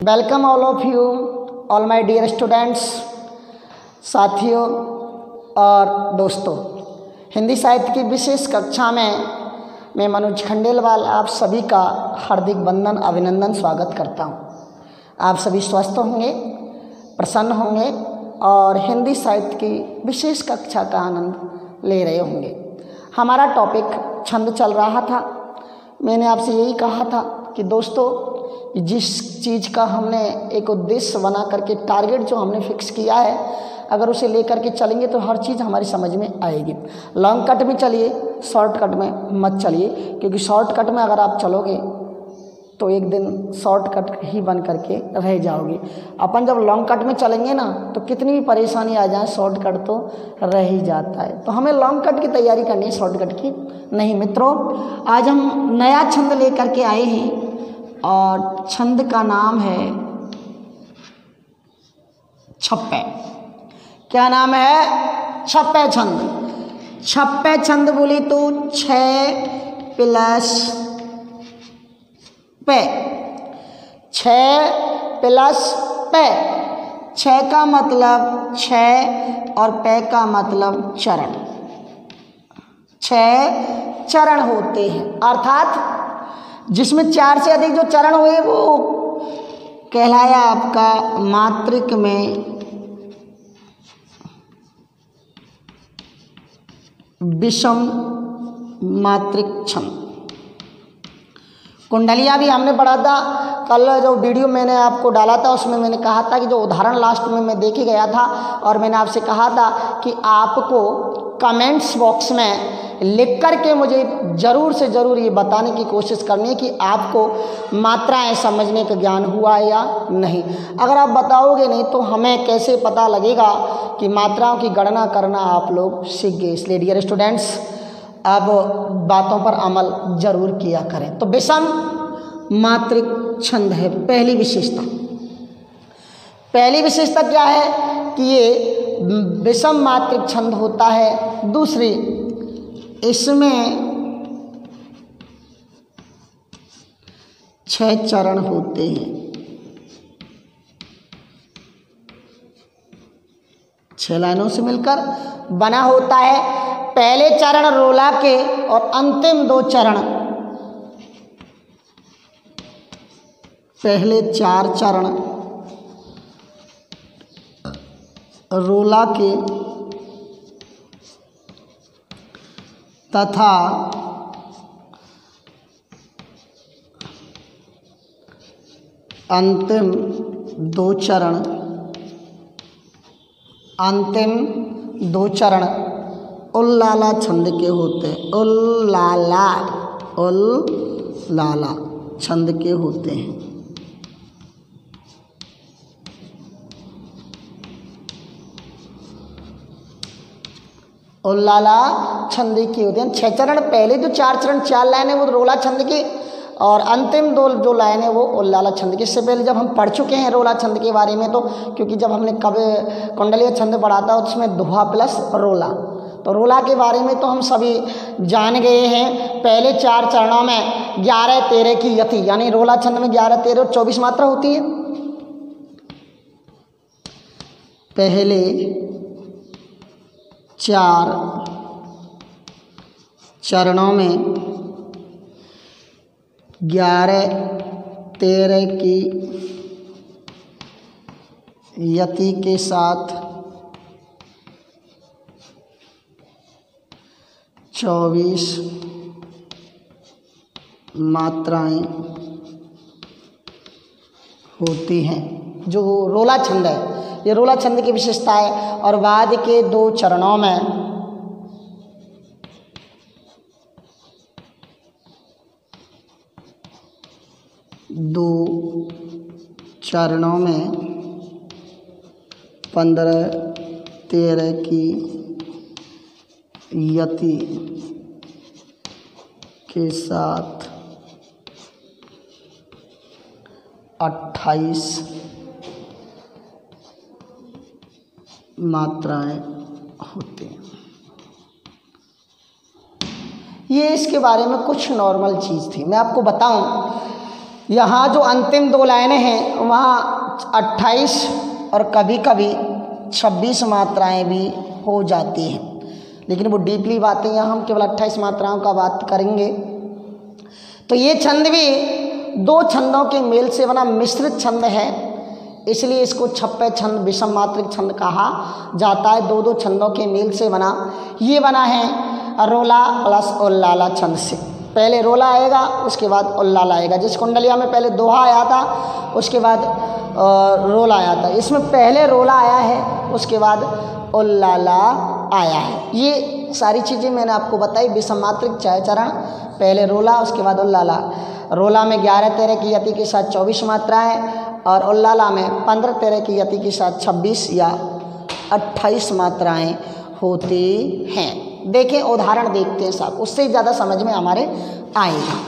Welcome all of you, all my dear students, साथियों और दोस्तों। हिंदी साहित्य की विशेष कक्षा में मैं मनोज खंडेलवाल आप सभी का हार्दिक वंदन अभिनंदन स्वागत करता हूँ। आप सभी स्वस्थ होंगे, प्रसन्न होंगे और हिंदी साहित्य की विशेष कक्षा का आनंद ले रहे होंगे। हमारा टॉपिक छंद चल रहा था। मैंने आपसे यही कहा था कि दोस्तों, जिस चीज़ का हमने एक उद्देश्य बना करके टारगेट जो हमने फिक्स किया है, अगर उसे लेकर के चलेंगे तो हर चीज़ हमारी समझ में आएगी। लॉन्ग कट में चलिए, शॉर्ट कट में मत चलिए, क्योंकि शॉर्ट कट में अगर आप चलोगे तो एक दिन शॉर्ट कट ही बन करके रह जाओगे। अपन जब लॉन्ग कट में चलेंगे ना, तो कितनी भी परेशानी आ जाए, शॉर्ट कट तो रह ही जाता है। तो हमें लॉन्ग कट की तैयारी करनी है, शॉर्ट कट की नहीं। मित्रों, आज हम नया छंद लेकर के आए हैं और छंद का नाम है छप्पे। क्या नाम है? छप्पे छंद। छप्पे छंद बोली तो 6 + पे, 6 + पे। 6 का मतलब 6 और पे का मतलब चरण। 6 चरण होते हैं, अर्थात जिसमें 4 से अधिक जो चरण हुए वो कहलाया आपका मात्रिक में विषम मात्रिक छंद। कुंडलियाँ भी हमने पढ़ा था कल, जो वीडियो मैंने आपको डाला था उसमें मैंने कहा था कि जो उदाहरण लास्ट में मैं देखे गया था, और मैंने आपसे कहा था कि आपको कमेंट्स बॉक्स में लिख करके मुझे ज़रूर से ज़रूर ये बताने की कोशिश करनी है कि आपको मात्राएं समझने का ज्ञान हुआ या नहीं। अगर आप बताओगे नहीं तो हमें कैसे पता लगेगा कि मात्राओं की गणना करना आप लोग सीख गए। इसलिए डियर स्टूडेंट्स, अब बातों पर अमल जरूर किया करें। तो विषम मात्रिक छंद है पहली विशेषता। पहली विशेषता क्या है कि ये विषम मात्रिक छंद होता है। दूसरी, इसमें 6 चरण होते हैं। 6 लाइनों से मिलकर बना होता है। पहले चरण रोला के और अंतिम 2 चरण, पहले 4 चरण रोला के तथा अंतिम 2 चरण, उल्लाला छंद के होते हैं। उल्लाला छंद के होते हैं। उल्लाला छंद की होते हैं। 6 चरण, पहले जो 4 चरण 4 लाइन है वो रोला छंद की, और अंतिम 2 जो लाइन है वो उल्लाला छंद की। इससे पहले जब हम पढ़ चुके हैं रोला छंद के बारे में, तो क्योंकि जब हमने कुंडलीय छंद पढ़ा था उसमें दोहा प्लस रोला, तो रोला के बारे में तो हम सभी जान गए हैं। पहले 4 चरणों में 11 13 की यति, यानी रोला छंद में 11 13 और 24 मात्रा होती है। पहले 4 चरणों में 11 13 की यति के साथ 24 मात्राएं होती हैं। जो रोला छंद है, ये रोला छंद की विशेषता है। और बाद के 2 चरणों में 15 13 की यति के साथ 28 मात्राएं होती हैं। ये इसके बारे में कुछ नॉर्मल चीज़ थी। मैं आपको बताऊं यहाँ जो अंतिम दो लाइनें हैं वहाँ 28 और कभी कभी 26 मात्राएं भी हो जाती हैं, लेकिन वो डीपली बातें यहाँ हम केवल 28 मात्राओं का बात करेंगे। तो ये छंद भी दो छंदों के मेल से बना मिश्रित छंद है, इसलिए इसको छप्पे छंद विषम मात्रिक छंद कहा जाता है। दो दो छंदों के मेल से बना ये बना है रोला प्लस उल्लाला छंद से। पहले रोला आएगा, उसके बाद उल्लाला आएगा। जिस कुंडलिया में पहले दोहा आया था, उसके बाद रोला आया था, इसमें पहले रोला आया है, उसके बाद उल्लाला आया है। ये सारी चीज़ें मैंने आपको बताई। विषम मात्रिक छह चरण, पहले रोला, उसके बाद उल्लाला। रोला में 11-13 की यति के साथ 24 मात्राएं और उल्लाला में 15-13 की यति के साथ 26 या 28 मात्राएं होती हैं। देखें, उदाहरण देखते हैं साहब, उससे ज़्यादा समझ में हमारे आएगा।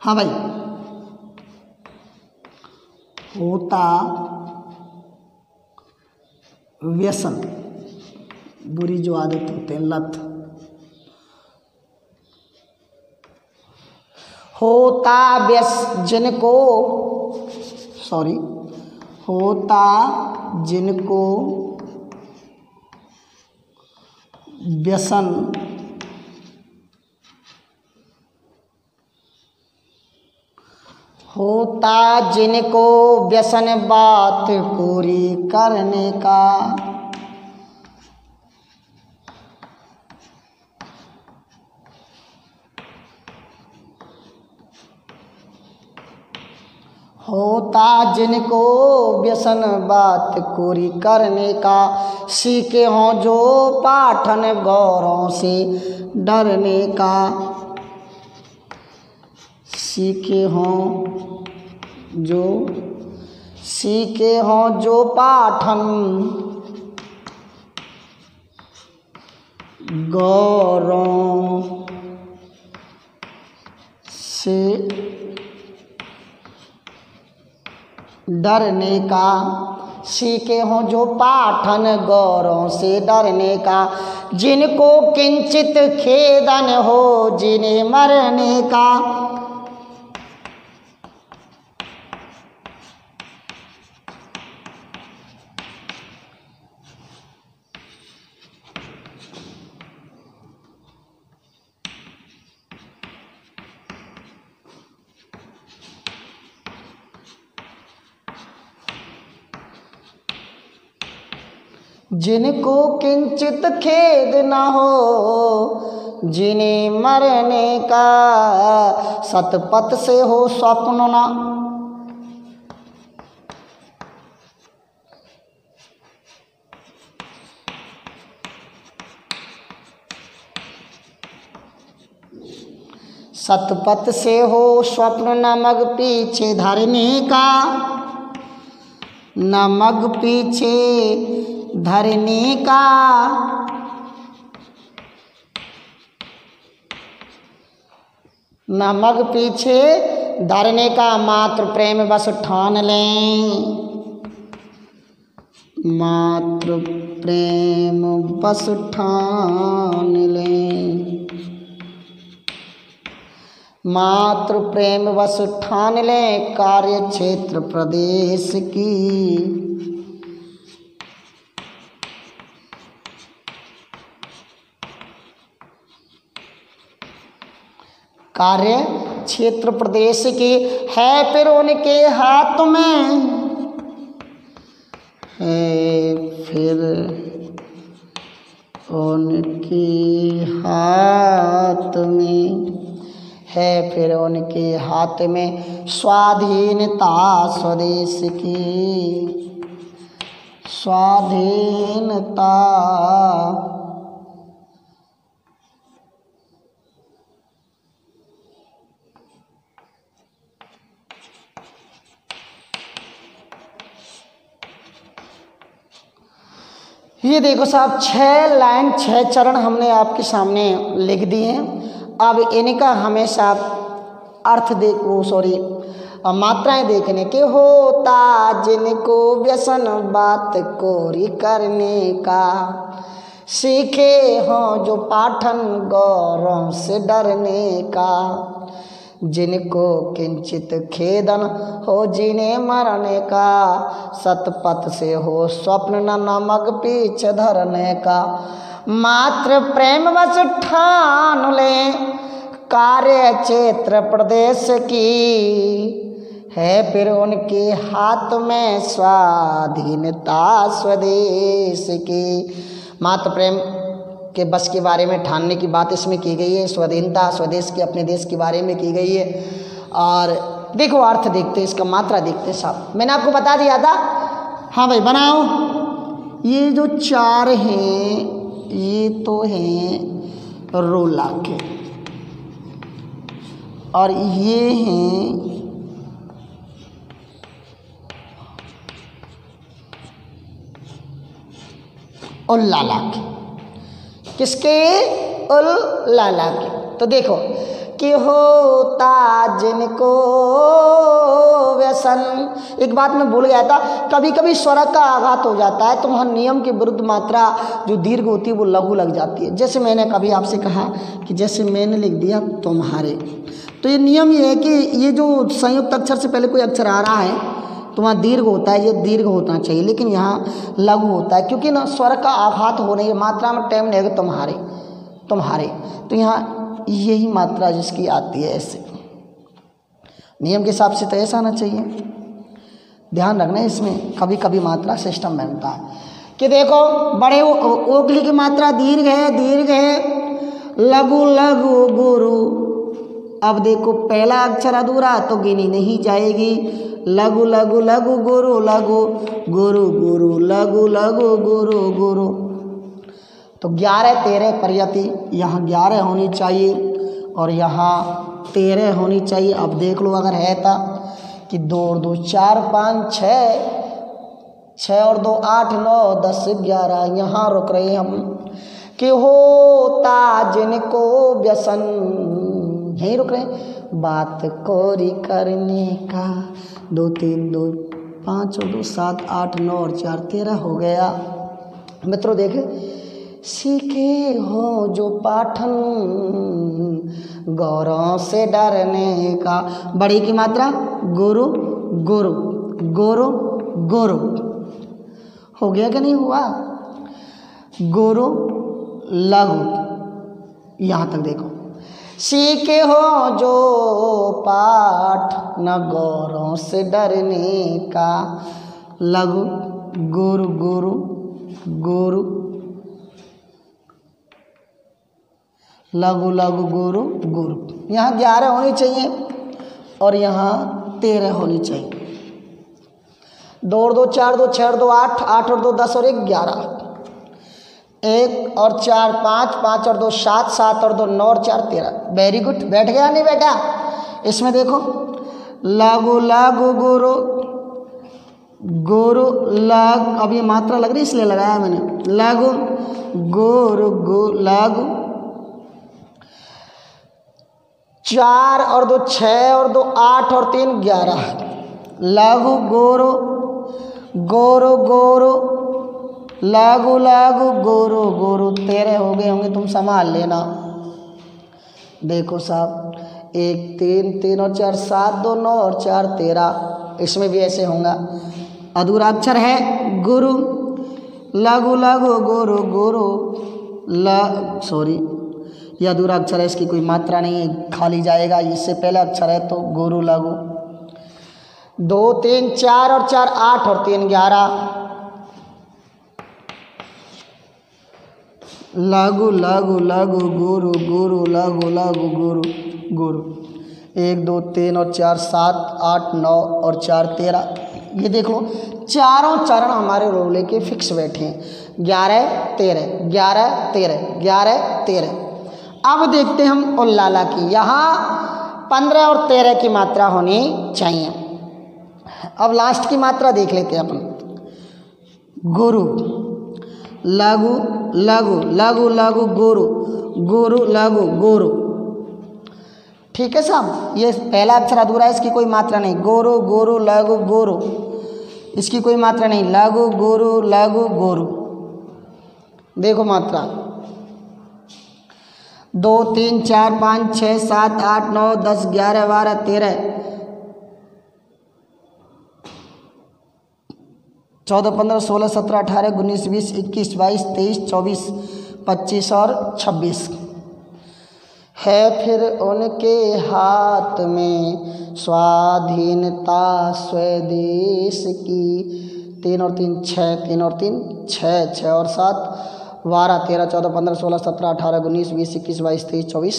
हाँ भाई, होता व्यसन, बुरी जो आदत होते हैं, लत। होता जिनको होता जिनको व्यसन होता जिनको व्यसन बात पूरी करने का, होता जिनको व्यसन बात पूरी करने का, सीखे हों जो पाठन गौरों से डरने का, सीखे हों जो पाठन गौरों से डरने का, सीखे हों जो पाठन गौरों से डरने का, जिनको किंचित खेदन हो जिन्हें मरने का, जिनको किंचित खेद न हो जिन्हें मरने का, सतपथ से हो स्वप्न न, सतपथ से हो स्वप्न न मग पीछे धरने का, न मग पीछे धरने का, न मग पीछे धरने का, मातृ प्रेम बस ठान लें, मातृ प्रेम बस ठान लें, मातृ प्रेम बस ठान लें, कार्य क्षेत्र प्रदेश की, कार्य क्षेत्र प्रदेश की, है फिर उनके हाथ में, है फिर उनके हाथ में, है फिर उनके हाथ में स्वाधीनता स्वदेश की, स्वाधीनता ये देखो साहब 6 लाइन 6 चरण हमने आपके सामने लिख दिए हैं। अब इनका हमेशा अर्थ मात्राएं देखने के होता जिनको व्यसन बात कोरी करने का, सीखे हों जो पाठन गौरों से डरने का, जिनको किंचित खेदन हो जीने मरने का, सतपथ से हो स्वप्न न नमक पीछ धरने का, मात्र प्रेम बस ठान ले कार्य क्षेत्र प्रदेश की, है फिर उनके हाथ में स्वाधीनता स्वदेश की। मात्र प्रेम के बस के बारे में ठानने की बात इसमें की गई है, स्वाधीनता स्वदेश के अपने देश के बारे में की गई है। और देखो अर्थ देखते, इसका मात्रा देखते साहब, मैंने आपको बता दिया था। हाँ भाई बनाओ। ये जो 4 हैं ये तो हैं रोला के, और ये हैं उल्लाला के। किसके? उल्लाला के। तो देखो कि होता जिनको व्यसन, एक बात मैं भूल गया था, कभी कभी स्वर का आघात हो जाता है तो वहाँ नियम के विरुद्ध मात्रा जो दीर्घ होती है वो लघु लग जाती है। जैसे मैंने कभी आपसे कहा कि जैसे मैंने लिख दिया तुम्हारे, तो ये नियम ये है कि ये जो संयुक्त अक्षर से पहले कोई अक्षर आ रहा है तो वहाँ दीर्घ होता है, ये दीर्घ होना चाहिए, लेकिन यहाँ लघु होता है क्योंकि ना स्वर का आघात होने की मात्रा में टाइम लगेगा। तुम्हारे तुम्हारे, तो यहाँ यही मात्रा जिसकी आती है ऐसे नियम के हिसाब से, तो ऐसा आना चाहिए। ध्यान रखना इसमें कभी कभी मात्रा सिस्टम बनता है कि देखो बड़े ओगली की मात्रा दीर्घ है, लघु लघु गुरु। अब देखो पहला अक्षर अधूरा तो गिनी नहीं जाएगी, लघु लघु लघु गुरु लघु गुरु गुरु लघु लघु गुरु गुरु। तो 11 13 प्रयति, यहाँ 11 होनी चाहिए और यहाँ 13 होनी चाहिए। अब देख लो अगर है था कि 2 और 2 4 5 6 और 2 8 9 10 11, यहाँ रुक रहे हम कि होता जिनको व्यसन, यहीं रुक रहे। बात कोरी करने का 2 3 2 5 और 2 7 8 9 और 4 13 हो गया। मित्रों देखे, सीखे हो जो पाठन गौरव से डरने का, बड़ी की मात्रा गुरु गुरु गुरु गुरु हो गया कि नहीं हुआ? गुरु लघु, यहाँ तक देखो, सीखे हो जो पाठ न गौरव से डरने का, लघु गुरु गुरु गुरु लघु लघु गुरु गुरु। यहाँ 11 होनी चाहिए और यहाँ 13 होनी चाहिए। 2 और 2 4 2 6 और 2 8 8 और 2 10 और 1 11, 1 और 4 5 5 और 2 7 7 और 2 9 और 4 13। Very good. बैठ गया नहीं बेटा? इसमें देखो लघु लघु गुरु गुरु लघु, अब ये मात्रा लग रही इसलिए लगाया मैंने, लघु गुरु गुरु लघु, 4 और 2 6 और 2 8 और 3 11, लघु गुरु गुरु गुरु लघु लघु गुरु गुरु। 13 हो गए होंगे, तुम संभाल लेना। देखो साहब 1 3 3 और 4 7 2 9 और 4 13, इसमें भी ऐसे होगा। अधूरा अक्षर है गुरु, लघु लघु गुरु गुरु सॉरी, ये अधूरा अक्षर है, इसकी कोई मात्रा नहीं है, खाली जाएगा। इससे पहले अक्षर है तो गुरु लघु। 2 3 4 और 4 8 और 3 11, लघु लघु लघु गुरु गुरु लघु लघु गुरु गुरु। 1 2 3 और 4 7 8 9 और 4 13। ये देख लो चारों चरण हमारे रोले के फिक्स बैठे हैं, 11 13 11 13 11 13। अब देखते हैं हम उल्लाला की, यहाँ 15 और 13 की मात्रा होनी चाहिए। अब लास्ट की मात्रा देख लेते हैं अपन। गुरु लघु लघु लघु लघु गुरु गुरु लघु गुरु। ठीक है साहब, ये पहला अक्षर अधूरा है, इसकी कोई मात्रा नहीं। गुरु गुरु लघु गुरु, इसकी कोई मात्रा नहीं। लघु गुरु लघु गुरु, देखो मात्रा 2 3 4 5 6 7 8 9 10 11 12 13 14 15 16 17 18 19 20 21 22 23 24 25 और 26 है। फिर उनके हाथ में स्वाधीनता स्वदेश की। 3 और 3 6, 3 और 3 6, 6 और 7 12 13 14 15 16 17 18 19 20 21 22 23 24।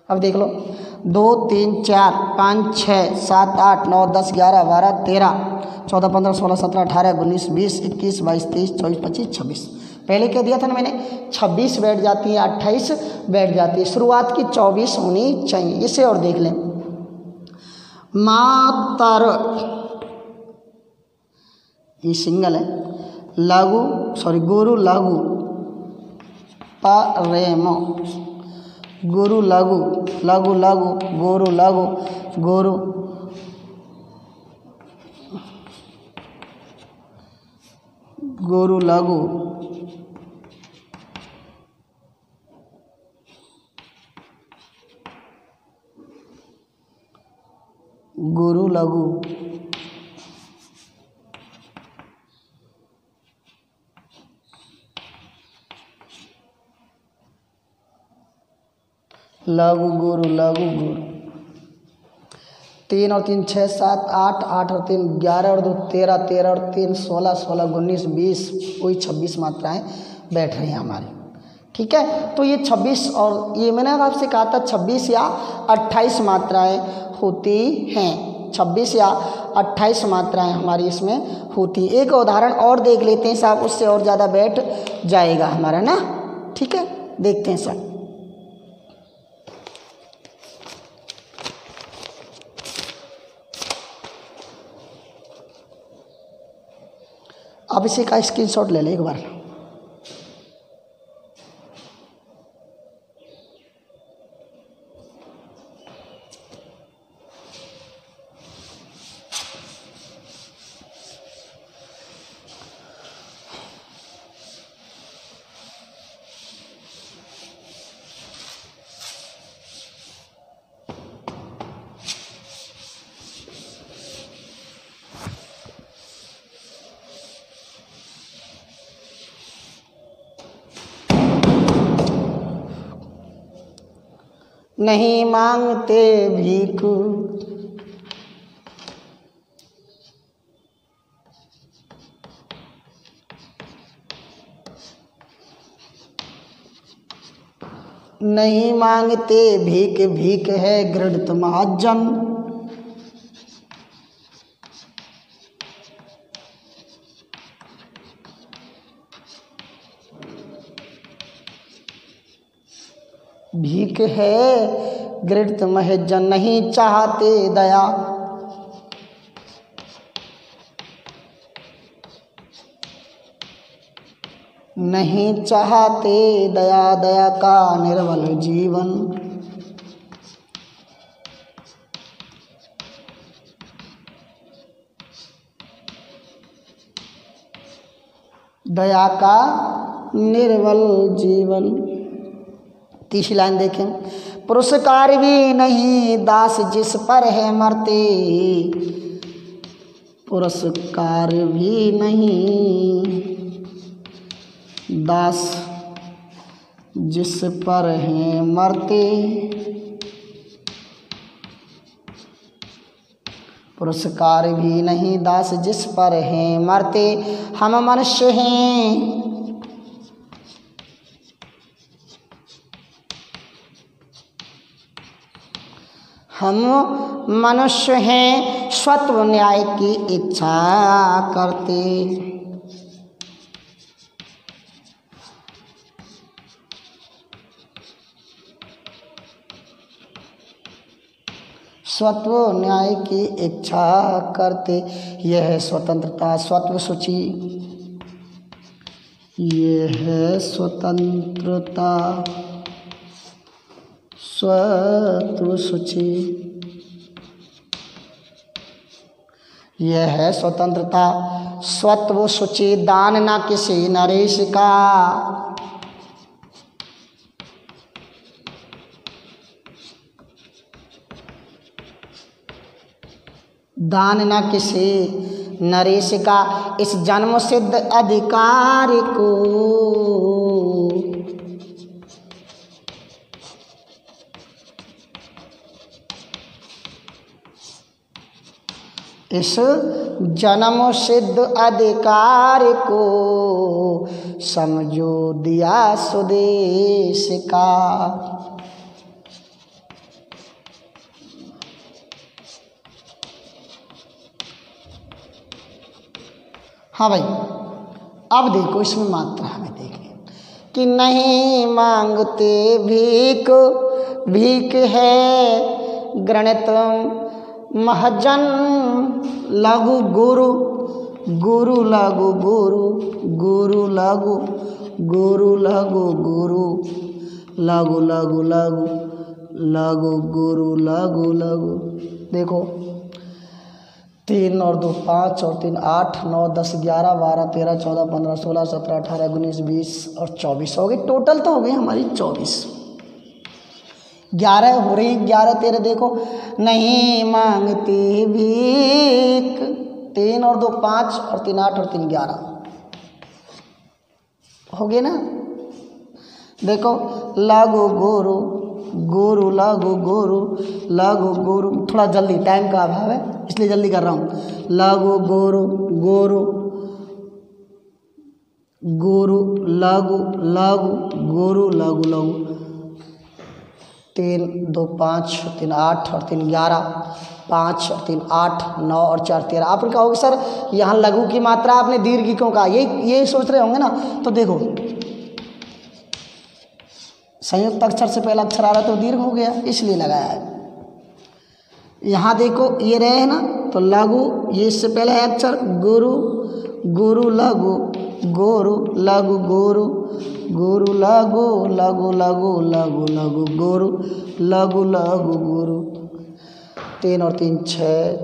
अब देख लो 2 3 4 5 6 7 8 9 10 11 12 13 14 15 16 17 18 19 20 21 22 23 24 25 26। पहले क्या दिया था ना मैंने, 26 बैठ जाती है, 28 बैठ जाती है, शुरुआत की 24 होनी चाहिए। इसे और देख लें, मातर, ये सिंगल है। लघु सॉरी गुरु लघु परेमो, गुरु लघु लघु लघु गुरु लघु गुरु गुरु लघु गुरु लघु लघु गुरु लघु गुरु। 3 और 3 6 7 8 8 और 3 11 और 2 13 13 और 3 16 16 19 20 कोई 26 मात्राएं बैठ रही हैं हमारी। ठीक है, तो ये 26 और ये मैंने आपसे कहा था 26 या 28 मात्राएं होती हैं। 26 या 28 मात्राएं हमारी इसमें होती। एक उदाहरण और देख लेते हैं साहब, उससे और ज़्यादा बैठ जाएगा हमारा ना। ठीक है, देखते हैं साहब। आप इसी का स्क्रीनशॉट ले लें एक बार। नहीं मांगते भीख, नहीं मांगते भीख, भीख है घृणित महाजन। भीख है घृणित महजन, नहीं चाहते दया, नहीं चाहते दया, दया का निर्मल जीवन। दया का निर्मल जीवन। तीसरी लाइन देखें, पुरस्कार भी नहीं दास जिस पर है मरते, पुरस्कार भी नहीं दास जिस पर है मरते, पुरस्कार भी नहीं दास जिस पर है मरते। हम मनुष्य हैं, हम मनुष्य हैं, स्वत्व न्याय की इच्छा करते। स्वत्व न्याय की इच्छा करते, यह स्वतंत्रता स्वत्व सूची, ये है स्वतंत्रता स्वत्व सूची। यह है स्वतंत्रता स्वत्व सूची, दान न किसी नरेश का। दान न किसी नरेश का, इस जन्म सिद्ध अधिकार को। इस जन्म सिद्ध अधिकार को समझो दिया स्वदेश का। हाँ भाई, अब देखो इसमें मात्रा हमें देखिए कि नहीं मांगते भीख, भीख है गणित महजन। लघु गुरु, गुरु लघु गुरु, गुरु लघु गुरु, लघु गुरु, लघु लघु लघु, लघु गुरु, लघु लघु। देखो 3 और 2 5 और 3 8 9 10 11 12 13 14 15 16 17 18 19 20 और 24 हो गई। टोटल तो हो गई हमारी 24। 11 हो रही, 11 13। देखो नहीं मांगती भीख, 3 और 2 5 और 3 8 और 3 11 हो गए ना। देखो लघु गुरु, गुरु लघु गुरु, लघु गुरु। थोड़ा जल्दी, टाइम का अभाव है इसलिए जल्दी कर रहा हूँ। लघु गुरु, गुरु गुरु, लघु लघु गुरु, लघु लघु। 3 2 5 3 8 और 3 11, 5 और 3 8 9 और 4 13। आप कहोगे सर यहाँ लघु की मात्रा आपने दीर्घ क्यों कहा, ये सोच रहे होंगे ना। तो देखो संयुक्त अक्षर से पहला अक्षर आ रहा तो दीर्घ हो गया, इसलिए लगाया है। यहाँ देखो ये रहे है ना, तो लघु, ये इससे पहले है अक्षर गुरु, गुरु लघु गुरु, लघु गुरु, गुरु लघु, लघु लघु, लघु लघु गुरु, लघु लघु गुरु। 3 और 3 6,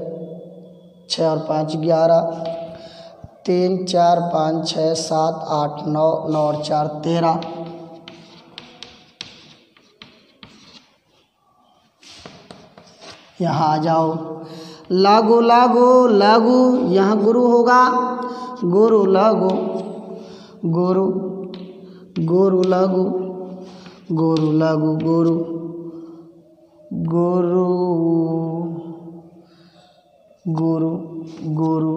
6 और 5 11, 3 4 5 6 7 8 9, 9 और 4 13। यहाँ आ जाओ लघु लघु लघु, यहाँ गुरु होगा, गुरु लघु गुरु, गुरु लघु गुरु, लघु गुरु, गुरु गुरु गुरु,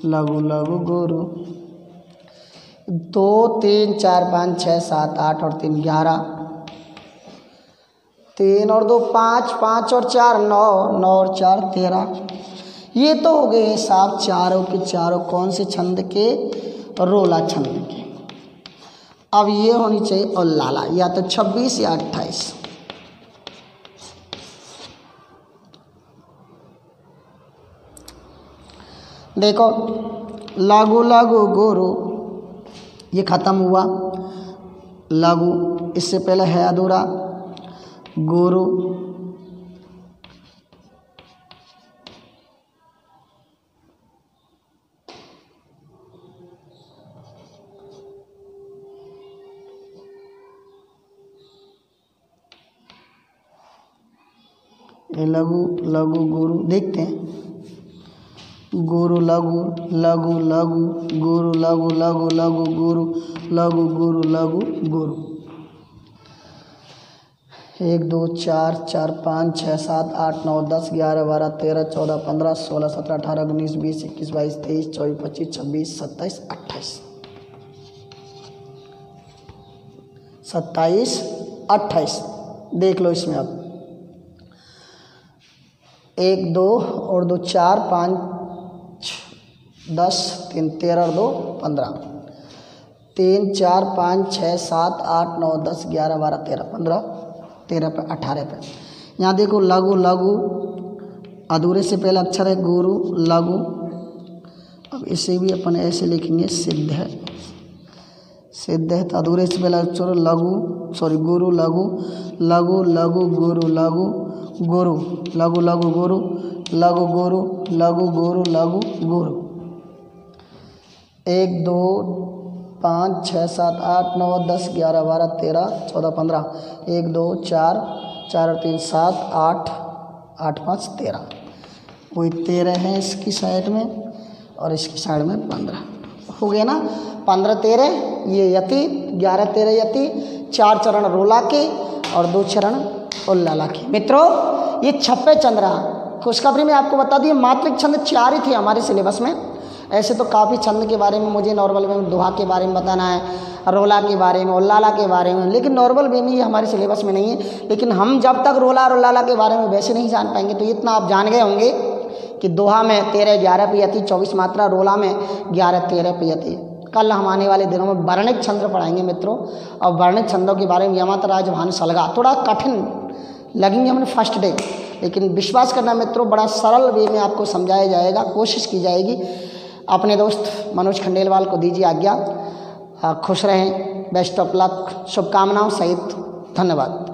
लघु लघु गुरु। 2 3 4 5 6 7 8 और 3 11, 3 और 2 5, 5 और 4 9, 9 और 4 13। ये तो हो गए साहब चारों के चारों कौन से छंद के, रोला छंद के। अब ये होनी चाहिए और लाला, या तो 26 या 28। देखो लघु लघु गुरु ये खत्म हुआ, लघु इससे पहले है अधूरा, गुरु ये लघु लघु गुरु। देखते हैं गुरु लघु लघु लघु, गुरु लघु लघु लघु, गुरु लघु गुरु, लघु गुरु। 1 2 4 4 5 6 7 8 9 10 11 12 13 14 15 16 17 18 19 20 21 22 23 24 25 26 27 28 27 28। देख लो इसमें अब 1 2 और 2 4 5 10 3 13 और 2 15, 3 4 5 6 7 8 9 10 11 12 13 15 13 पे 18 पे। यहाँ देखो लघु लघु अधूरे से पहला अक्षर है गुरु लघु। अब इसे भी अपन ऐसे लिखेंगे सिद्ध है, सिद्ध अधूरे से पहले चोर लघु सॉरी गुरु लघु लघु लघु गुरु लघु गुरु लघु लघु गुरु लघु गुरु लघु गुरु लघु गुरु। 1 2 5 6 7 8 9 10 11 12 13 14 15 1 2 4 4 और 3 7 8 8 5 13 वही 13 है इसकी साइड में और इसकी साइड में 15 हो गया ना। 15 13 ये यति 11 13 यति 4 चरण रोला के और 2 चरण उल्लाला के। मित्रों ये 26 छंद रहा। खुशखबरी में आपको बता दिए मात्रिक छंद 4 ही थे हमारे सिलेबस में। ऐसे तो काफ़ी छंद के बारे में मुझे नॉर्मल में दोहा के बारे में बताना है, रोला के बारे में, उल्लाला के बारे में, लेकिन नॉर्मल वे में ये हमारे सिलेबस में नहीं है। लेकिन हम जब तक रोला और उल्लाला के बारे में वैसे नहीं जान पाएंगे। तो इतना आप जान गए होंगे कि दोहा में 13 11 पे यति 24 मात्रा, रोला में 11 13 पे यति। कल हम आने वाले दिनों में वर्णिक छंद पढ़ाएंगे मित्रों। और वर्णिक छंदों के बारे में यमतराज भानु सलगा थोड़ा कठिन लगेंगे हमें फर्स्ट डे, लेकिन विश्वास करना मित्रों बड़ा सरल वे में आपको समझाया जाएगा, कोशिश की जाएगी। अपने दोस्त मनोज खंडेलवाल को दीजिए आज्ञा। खुश रहें, बेस्ट ऑफ लक, शुभकामनाओं सहित धन्यवाद।